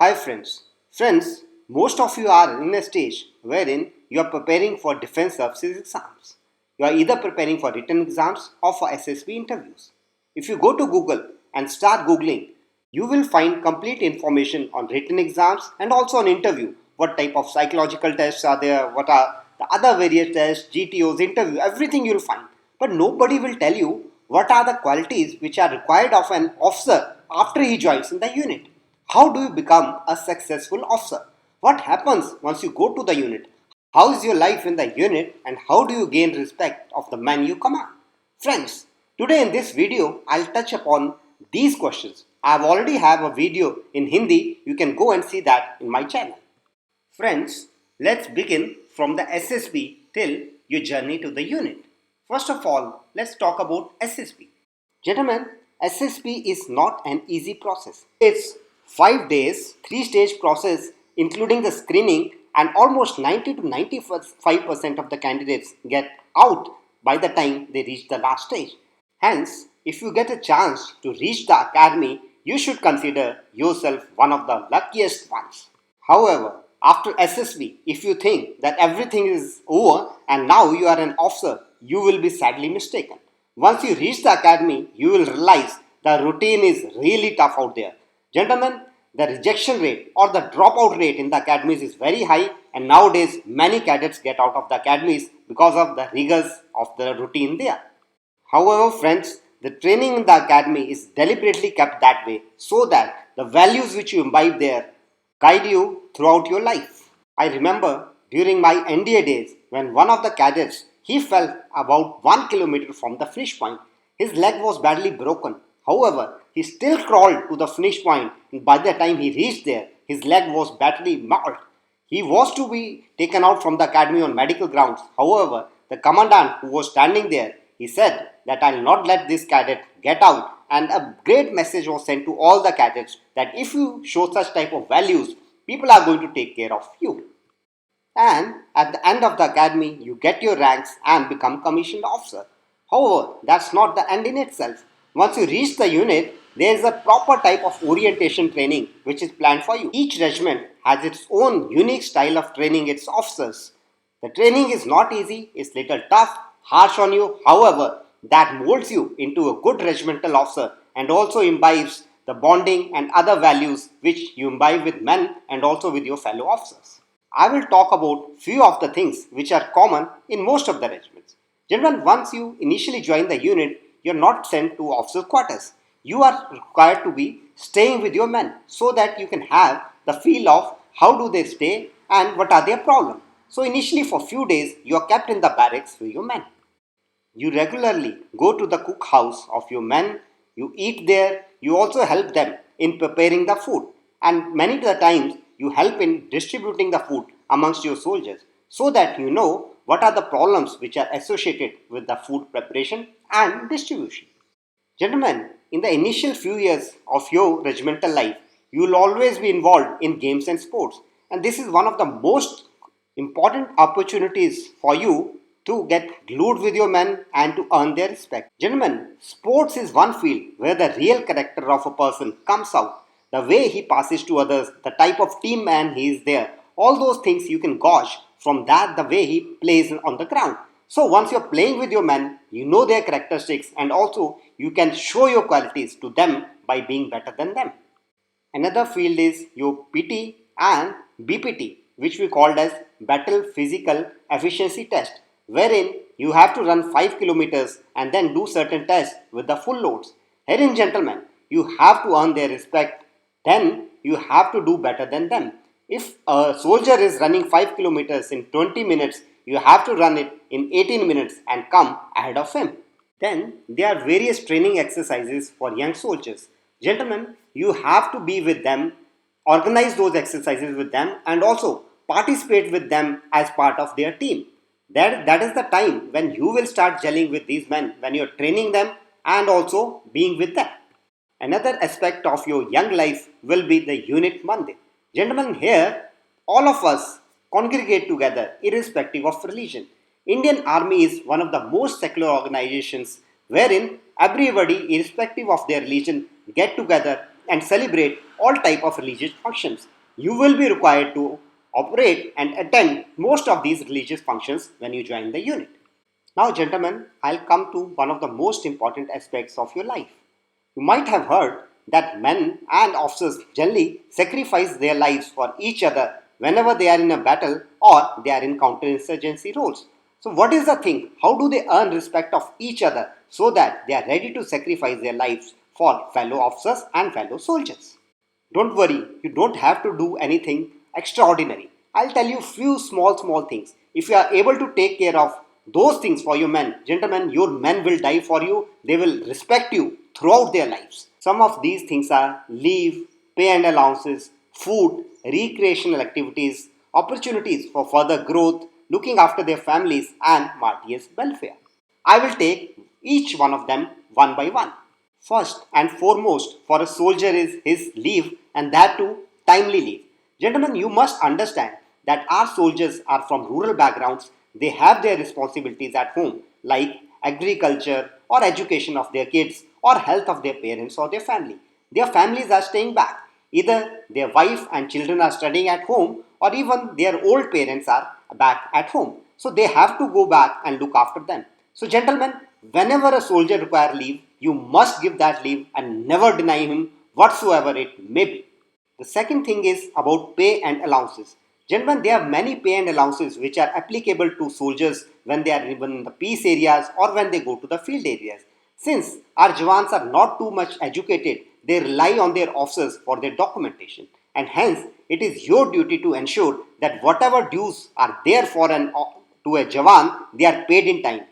Hi friends. Friends, most of you are in a stage wherein you are preparing for defense services exams. You are either preparing for written exams or for SSB interviews. If you go to Google and start Googling, you will find complete information on written exams and also on interview. What type of psychological tests are there, what are the other various tests, GTOs, interview, everything you will find. But nobody will tell you what are the qualities which are required of an officer after he joins in the unit. How do you become a successful officer? What happens once you go to the unit? How is your life in the unit and how do you gain respect of the man you command? Friends, today in this video, I'll touch upon these questions. I already have a video in Hindi. You can go and see that in my channel. Friends, let's begin from the SSB till your journey to the unit. First of all, let's talk about SSB. Gentlemen, SSB is not an easy process. It's 5 days, 3-stage process including the screening, and almost 90 to 95% of the candidates get out by the time they reach the last stage. Hence, if you get a chance to reach the academy, you should consider yourself one of the luckiest ones. However, after SSB, if you think that everything is over and now you are an officer, you will be sadly mistaken. Once you reach the academy, you will realize the routine is really tough out there. Gentlemen, the rejection rate or the dropout rate in the academies is very high, and nowadays many cadets get out of the academies because of the rigors of the routine there. However, friends, the training in the academy is deliberately kept that way so that the values which you imbibe there guide you throughout your life. I remember during my NDA days when one of the cadets he fell about 1 kilometer from the finish point. His leg was badly broken. However, he still crawled to the finish point, and by the time he reached there, his leg was badly mauled. He was to be taken out from the academy on medical grounds. However, the commandant who was standing there, he said that I'll not let this cadet get out, and a great message was sent to all the cadets that if you show such type of values, people are going to take care of you. And at the end of the academy, you get your ranks and become commissioned officer. However, that's not the end in itself. Once you reach the unit, there is a proper type of orientation training which is planned for you. Each regiment has its own unique style of training its officers. The training is not easy, it's little tough, harsh on you. However, that molds you into a good regimental officer and also imbibes the bonding and other values which you imbibe with men and also with your fellow officers. I will talk about few of the things which are common in most of the regiments. Gentlemen, once you initially join the unit, you are not sent to officers' quarters. You are required to be staying with your men so that you can have the feel of how do they stay and what are their problems. So initially for few days, you are kept in the barracks with your men. You regularly go to the cook house of your men, you eat there, you also help them in preparing the food, and many of the times you help in distributing the food amongst your soldiers so that you know what are the problems which are associated with the food preparation and distribution. Gentlemen, in the initial few years of your regimental life, you will always be involved in games and sports, and this is one of the most important opportunities for you to get glued with your men and to earn their respect. Gentlemen, sports is one field where the real character of a person comes out. The way he passes to others, the type of team man he is there, all those things you can gauge from that the way he plays on the ground. So once you're playing with your men, you know their characteristics and also you can show your qualities to them by being better than them. Another field is your PT and BPT, which we called as Battle Physical Efficiency Test, wherein you have to run 5 kilometers and then do certain tests with the full loads. Herein, gentlemen, you have to earn their respect, then you have to do better than them. If a soldier is running 5 kilometers in 20 minutes, you have to run it in 18 minutes and come ahead of him. Then there are various training exercises for young soldiers. Gentlemen, you have to be with them, organize those exercises with them, and also participate with them as part of their team. That is the time when you will start gelling with these men, when you're training them and also being with them. Another aspect of your young life will be the unit Mandir. Gentlemen, here all of us congregate together irrespective of religion. Indian Army is one of the most secular organizations wherein everybody irrespective of their religion get together and celebrate all type of religious functions. You will be required to operate and attend most of these religious functions when you join the unit. Now, gentlemen, I'll come to one of the most important aspects of your life. You might have heard that men and officers generally sacrifice their lives for each other whenever they are in a battle or they are in counterinsurgency roles. So, what is the thing? How do they earn respect of each other so that they are ready to sacrifice their lives for fellow officers and fellow soldiers? Don't worry, you don't have to do anything extraordinary. I'll tell you few small things. If you are able to take care of those things for your men, gentlemen, your men will die for you. They will respect you throughout their lives. Some of these things are leave, pay and allowances, food, recreational activities, opportunities for further growth, looking after their families, and martyrs' welfare. I will take each one of them one by one. First and foremost for a soldier is his leave, and that too timely leave. Gentlemen, you must understand that our soldiers are from rural backgrounds. They have their responsibilities at home like agriculture or education of their kids or health of their parents or their family. Their families are staying back. Either their wife and children are studying at home or even their old parents are back at home. So they have to go back and look after them. So, gentlemen, whenever a soldier requires leave, you must give that leave and never deny him whatsoever it may be. The second thing is about pay and allowances. Gentlemen, there are many pay and allowances which are applicable to soldiers when they are even in the peace areas or when they go to the field areas. Since our Jawans are not too much educated, they rely on their officers for their documentation. And hence, it is your duty to ensure that whatever dues are there for to a Jawan, they are paid in time.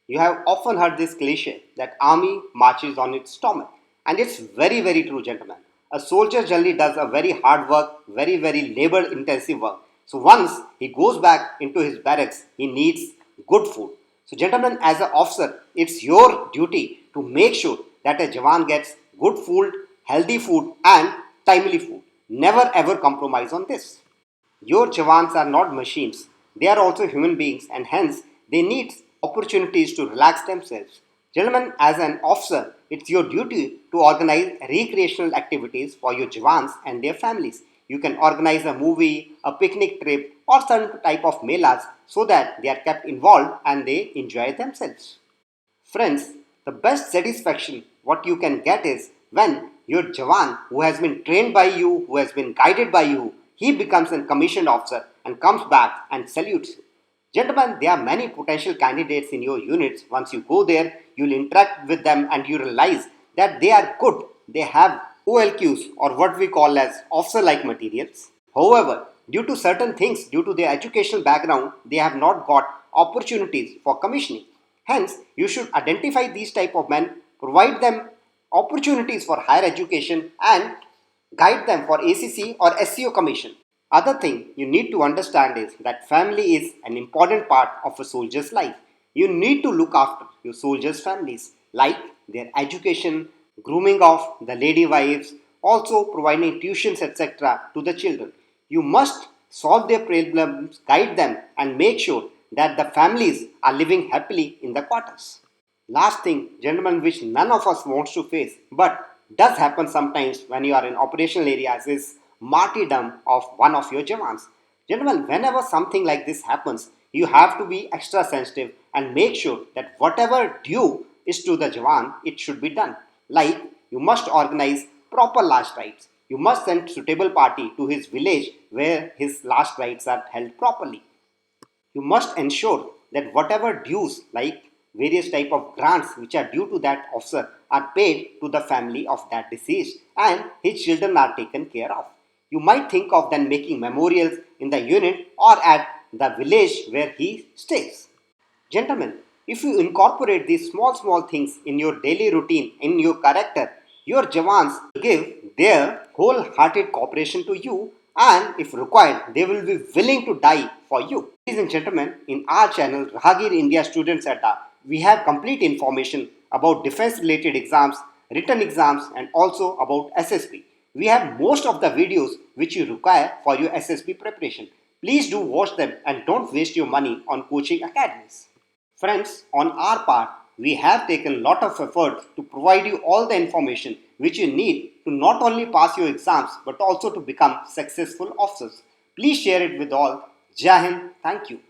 You have often heard this cliche that army marches on its stomach. And it's very true, gentlemen. A soldier generally does a very hard work, very labor intensive work. So once he goes back into his barracks, he needs good food. So gentlemen, as an officer, it's your duty to make sure that a Jawan gets good food, healthy food and timely food. Never ever compromise on this. Your Jawans are not machines. They are also human beings and hence they need opportunities to relax themselves. Gentlemen, as an officer, it's your duty to organize recreational activities for your Jawans and their families. You can organize a movie, a picnic trip, or some type of melas so that they are kept involved and they enjoy themselves. Friends, the best satisfaction what you can get is when your Jawan who has been trained by you, who has been guided by you, he becomes a commissioned officer and comes back and salutes you. Gentlemen, there are many potential candidates in your units. Once you go there, you'll interact with them and you realize that they are good. They have OLQs or what we call as officer-like materials. However, due to certain things, due to their educational background, they have not got opportunities for commissioning. Hence, you should identify these type of men, provide them opportunities for higher education and guide them for ACC or SCO commission. Other thing you need to understand is that family is an important part of a soldier's life. You need to look after your soldiers' families, like their education, grooming of the lady wives, also providing tuitions etc. to the children. You must solve their problems, guide them, and make sure that the families are living happily in the quarters. Last thing, gentlemen, which none of us wants to face, but does happen sometimes when you are in operational areas, is martyrdom of one of your Jawans. Gentlemen, whenever something like this happens, you have to be extra sensitive and make sure that whatever due is to the Jawan, it should be done. Like, you must organize proper last rites. You must send suitable party to his village where his last rites are held properly. You must ensure that whatever dues like various type of grants which are due to that officer are paid to the family of that deceased and his children are taken care of. You might think of then making memorials in the unit or at the village where he stays. Gentlemen, if you incorporate these small things in your daily routine, in your character, your Jawans will give their wholehearted cooperation to you and if required, they will be willing to die for you. Ladies and gentlemen, in our channel Rahagir India Students Adda, we have complete information about defense related exams, written exams and also about SSB. We have most of the videos which you require for your SSB preparation. Please do watch them and don't waste your money on coaching academies. Friends, on our part, we have taken a lot of effort to provide you all the information which you need to not only pass your exams but also to become successful officers. Please share it with all. Jai Hind. Thank you.